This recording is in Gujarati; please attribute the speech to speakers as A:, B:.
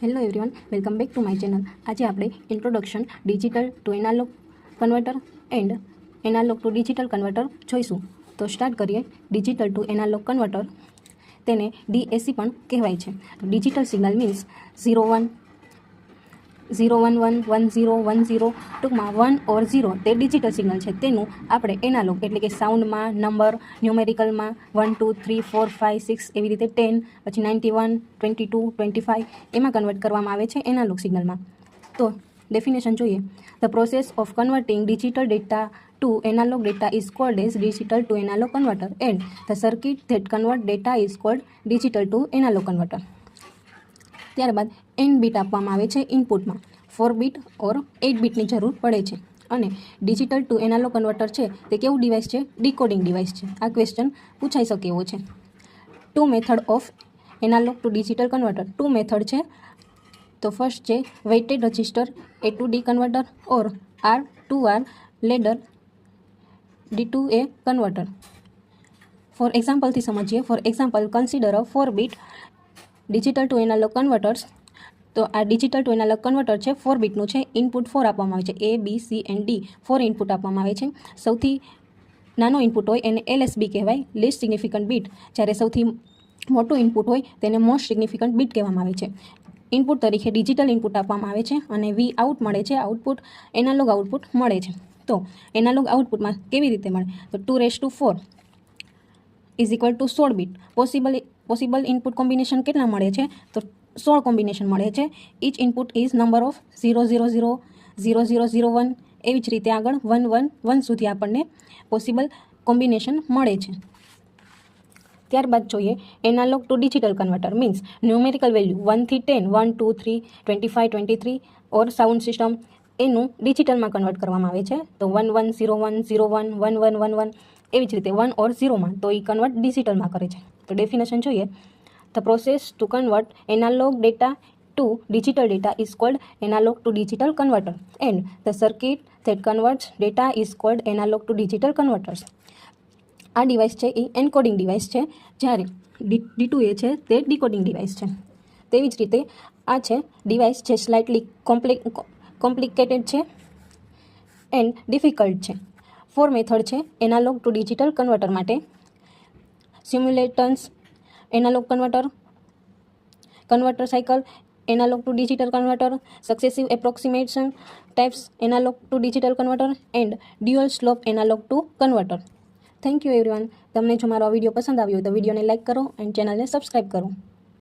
A: Hello everyone, welcome back to my channel. આજે આપણે introduction digital to analogue converter and analogue to digital converter જોઈશું. તો સ્ટાર્ટ કરીએ. ડિજિટલ ટુ એનાલોગ કન્વર્ટર, તેને DAC પણ કહેવાય છે. ડિજિટલ સિગ્નલ મીન્સ 0 1 1 1 0 1 0, ટૂંકમાં 1 ઓર 0 તે ડિજિટલ સિગ્નલ છે. તેનું આપણે એનાલોગ એટલે કે સાઉન્ડમાં, નંબર, ન્યુમેરિકલમાં 1 2 3 4 5 6 એવી રીતે 10, પછી 91 22 25 એમાં કન્વર્ટ કરવામાં આવે છે એનાલોગ સિગ્નલમાં. તો ડેફિનેશન જોઈએ. The process of converting digital data to analogue data is called as digital to analogue converter and the circuit that convert data is called digital to analogue converter. ત્યારબાદ n બીટ આપવામાં આવે છે ઇનપુટમાં. 4 બીટ ઓર 8 બીટની જરૂર પડે છે. અને ડિજિટલ ટુ એનાલોગ કન્વર્ટર છે તે કેવું ડિવાઇસ છે? ડીકોડિંગ ડિવાઇસ છે. આ ક્વેશ્ચન પૂછાઈ શકે એવો છે. 2 method of analog to digital converter. 2 method છે. તો ફર્સ્ટ છે weighted register A to D converter or R to R ladder D to A converter. For એક્ઝામ્પલથી સમજીએ. For example, consider a 4 bit digital to analog converters. તો આ ડિજિટલ ટુ એનાલોગ કન્વર્ટર છે 4 બીટનું છે. ઇનપુટ 4 આપવામાં આવે છે. A, B, C and D 4 input આપવામાં આવે છે. સૌથી નાનો ઇનપુટ હોય એને LSB કહેવાય, લીસ્ટ સિગ્નિફિકન્ટ બીટ. જ્યારે સૌથી મોટું ઇનપુટ હોય તેને મોસ્ટ સિગ્નિફિકન્ટ બીટ કહેવામાં આવે છે. ઇનપુટ તરીકે ડિજિટલ ઇનપુટ આપવામાં આવે છે અને V આઉટ મળે છે. આઉટપુટ એનાલોગ આઉટપુટ મળે છે. તો એનાલોગ આઉટપુટમાં કેવી રીતે મળે? તો 2⁴ is equal to 16 bit. Possible input combination કેટલા મળે છે? તો 16 કોમ્બિનેશન મળે છે. Each input is number of 0 0 0 0 0 0 1. એવી જ રીતે આગળ 1 1 1 સુધી આપણને પોસિબલ કોમ્બિનેશન મળે છે. ત્યારબાદ જોઈએ analogue to digital converter means numerical value 1 થી 10, 1 2 3 25 23 ઓર સાઉન્ડ સિસ્ટમ એનું ડિજિટલમાં કન્વર્ટ કરવામાં આવે છે. તો 1 1 0 1 0 1 1 1 1 1 એવી જ રીતે 1 ઓર 0માં તો એ કન્વર્ટ ડિજિટલમાં કરે છે. તો ડેફિનેશન જોઈએ. The process to convert analogue data to digital data is called analogue to digital converter and the circuit that converts data is called analogue to digital converters. આ ડિવાઇસ છે એ એન્કોડિંગ ડિવાઇસ છે, જ્યારે D2A છે તે ડીકોડિંગ ડિવાઇસ છે. તેવી જ રીતે આ છે ડિવાઇસ જે સ્લાઇટલી કોમ્પ્લિકેટેડ છે એન્ડ ડિફિકલ્ટ છે. 4 મેથડ છે એનાલોગ ટુ ડિજિટલ કન્વર્ટર માટે. Simultaneous analog converter cycle analog to digital converter, successive approximation types analog to digital converter and dual slope analog to converter. Thank you everyone. તમને જો મારો વિડીયો પસંદ આવ્યો તો વિડીયોને લાઇક કરો એન્ડ ચેનલને સબસ્ક્રાઈબ કરો.